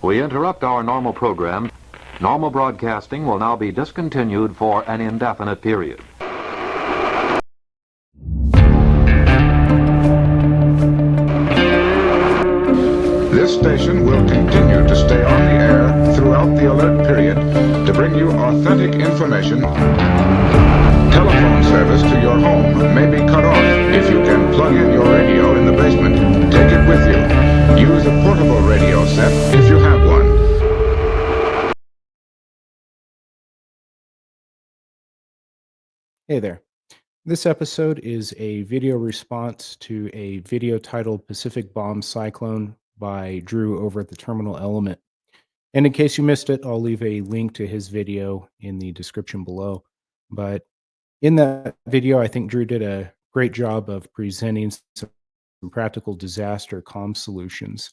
We interrupt our normal program. Normal broadcasting will now be discontinued for an indefinite period. This station will continue to stay on the air throughout the alert period to bring you authentic information. Telephone service to your home may be cut off. If you can plug in your radio in the basement, take it with you. Use a portable radio set if you have one. Hey there. This episode is a video response to a video titled Pacific Bomb Cyclone by Drew over at the Terminal Element. And in case you missed it, I'll leave a link to his video in the description below. But in that video, I think Drew did a great job of presenting some practical disaster comm solutions.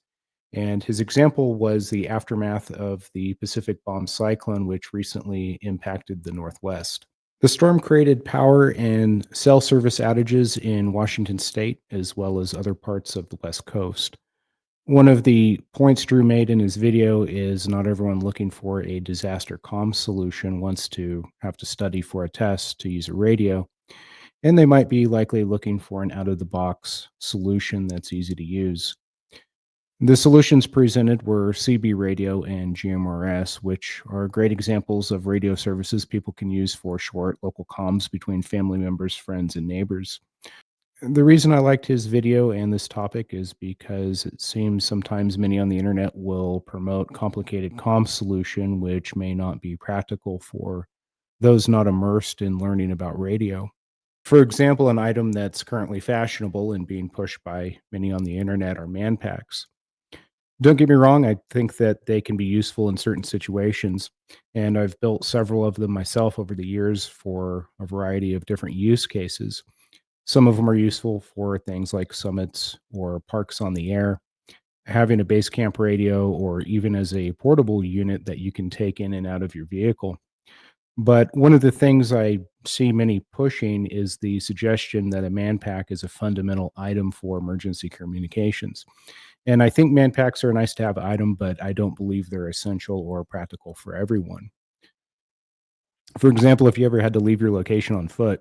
And his example was the aftermath of the Pacific Bomb Cyclone, which recently impacted the Northwest. The storm created power and cell service outages in Washington state, as well as other parts of the West Coast. One of the points Drew made in his video is not everyone looking for a disaster comm solution wants to have to study for a test to use a radio, and they might be likely looking for an out-of-the-box solution that's easy to use. The solutions presented were CB radio and GMRS, which are great examples of radio services people can use for short local comms between family members, friends, and neighbors. The reason I liked his video and this topic is because it seems sometimes many on the internet will promote complicated comm solution, which may not be practical for those not immersed in learning about radio. For example, an item that's currently fashionable and being pushed by many on the internet are man packs. Don't get me wrong, I think that they can be useful in certain situations, and I've built several of them myself over the years for a variety of different use cases. Some of them are useful for things like summits or parks on the air, having a base camp radio, or even as a portable unit that you can take in and out of your vehicle. But one of the things I see many pushing is the suggestion that a man pack is a fundamental item for emergency communications. And I think man packs are a nice to have item, but I don't believe they're essential or practical for everyone. For example, if you ever had to leave your location on foot,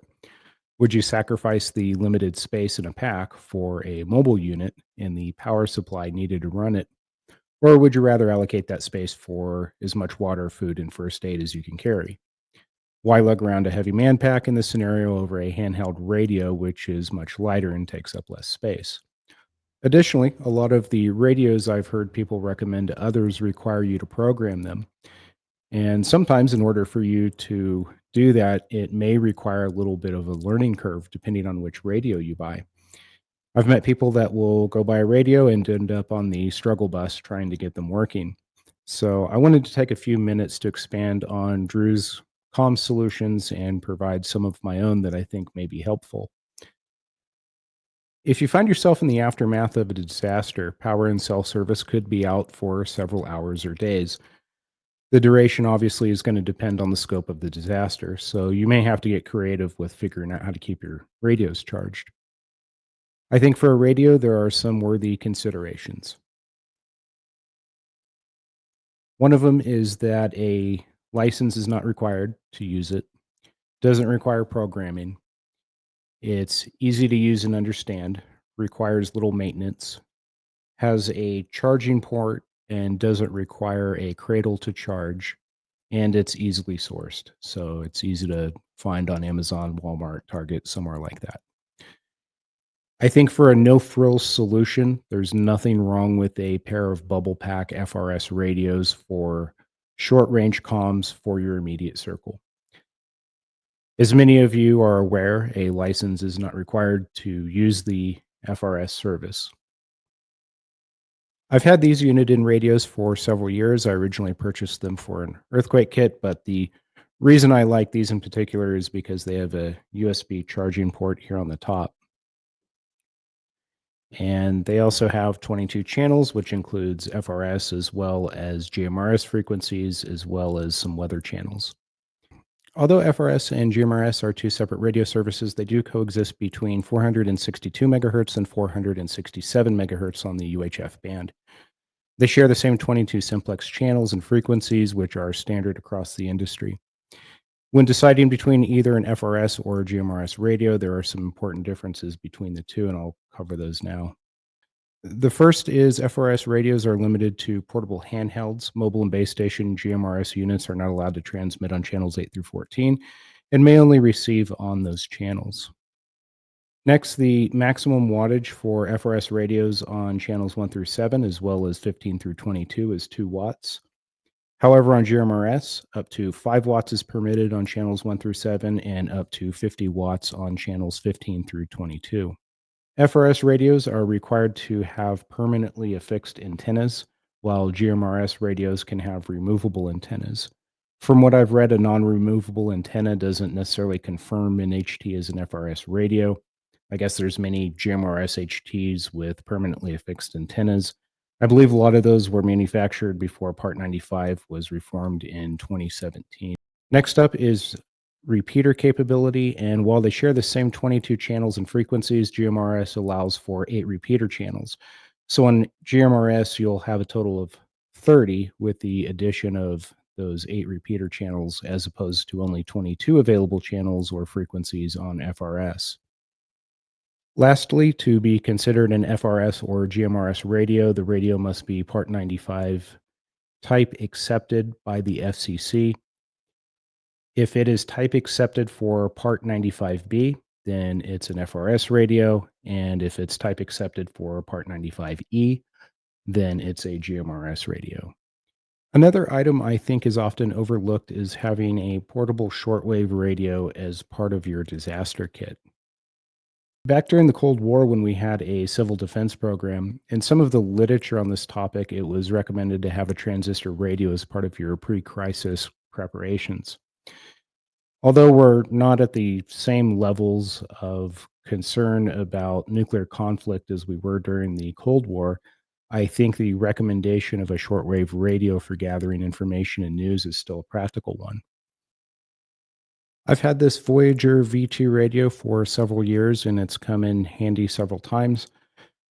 would you sacrifice the limited space in a pack for a mobile unit and the power supply needed to run it? Or would you rather allocate that space for as much water, food, and first aid as you can carry? Why lug around a heavy man pack in this scenario over a handheld radio, which is much lighter and takes up less space? Additionally, a lot of the radios I've heard people recommend to others require you to program them. And sometimes, in order for you to do that, it may require a little bit of a learning curve depending on which radio you buy. I've met people that will go buy a radio and end up on the struggle bus trying to get them working. So I wanted to take a few minutes to expand on Drew's comm solutions and provide some of my own that I think may be helpful. If you find yourself in the aftermath of a disaster, power and cell service could be out for several hours or days. The duration obviously is going to depend on the scope of the disaster, so you may have to get creative with figuring out how to keep your radios charged. I think for a radio, there are some worthy considerations. One of them is that a license is not required to use it, doesn't require programming. It's easy to use and understand, requires little maintenance, has a charging port and doesn't require a cradle to charge, and it's easily sourced. So it's easy to find on Amazon, Walmart, Target, somewhere like that. I think for a no-frills solution, there's nothing wrong with a pair of bubble pack FRS radios for short-range comms for your immediate circle. As many of you are aware, a license is not required to use the FRS service. I've had these unit-in radios for several years. I originally purchased them for an earthquake kit, but the reason I like these in particular is because they have a USB charging port here on the top. And they also have 22 channels, which includes FRS as well as GMRS frequencies, as well as some weather channels. Although FRS and GMRS are two separate radio services, they do coexist between 462 megahertz and 467 megahertz on the UHF band. They share the same 22 simplex channels and frequencies, which are standard across the industry. When deciding between either an FRS or a GMRS radio, there are some important differences between the two, and I'll cover those now. The first is FRS radios are limited to portable handhelds. Mobile and base station GMRS units are not allowed to transmit on channels 8 through 14 and may only receive on those channels. Next, the maximum wattage for FRS radios on channels 1 through 7, as well as 15 through 22, is 2 watts. However, on GMRS, up to 5 watts is permitted on channels 1 through 7 and up to 50 watts on channels 15 through 22. FRS radios are required to have permanently affixed antennas, while GMRS radios can have removable antennas. From what I've read, a non-removable antenna doesn't necessarily confirm an HT as an FRS radio. I guess there's many GMRS HTs with permanently affixed antennas. I believe a lot of those were manufactured before Part 95 was reformed in 2017. Next up is repeater capability, and while they share the same 22 channels and frequencies, GMRS allows for 8 repeater channels. So on GMRS, you'll have a total of 30 with the addition of those 8 repeater channels, as opposed to only 22 available channels or frequencies on FRS. Lastly, to be considered an FRS or GMRS radio, the radio must be Part 95 type accepted by the FCC. If it is type accepted for Part 95B, then it's an FRS radio, and if it's type accepted for Part 95E, then it's a GMRS radio. Another item I think is often overlooked is having a portable shortwave radio as part of your disaster kit. Back during the Cold War, when we had a civil defense program, in some of the literature on this topic, it was recommended to have a transistor radio as part of your pre-crisis preparations. Although we're not at the same levels of concern about nuclear conflict as we were during the Cold War, I think the recommendation of a shortwave radio for gathering information and news is still a practical one. I've had this Voyager V2 radio for several years, and it's come in handy several times.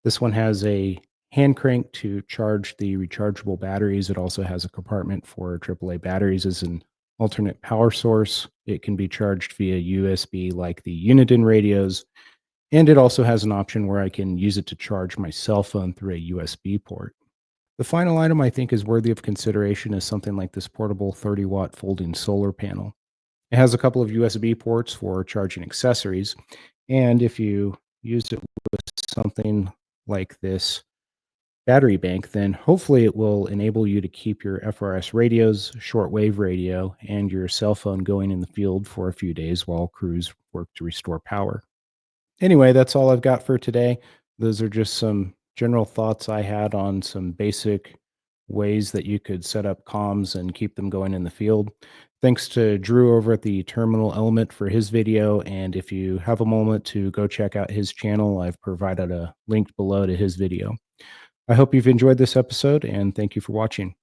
This one has a hand crank to charge the rechargeable batteries. It also has a compartment for AAA batteries as an alternate power source. It can be charged via USB like the Uniden radios, and it also has an option where I can use it to charge my cell phone through a USB port. The final item I think is worthy of consideration is something like this portable 30-watt folding solar panel. It has a couple of USB ports for charging accessories, and if you use it with something like this battery bank, then hopefully it will enable you to keep your FRS radios, shortwave radio, and your cell phone going in the field for a few days while crews work to restore power. Anyway, that's all I've got for today. Those are just some general thoughts I had on some basic ways that you could set up comms and keep them going in the field. Thanks to Drew over at the Terminal Element for his video, and if you have a moment to go check out his channel, I've provided a link below to his video. I hope you've enjoyed this episode, and thank you for watching.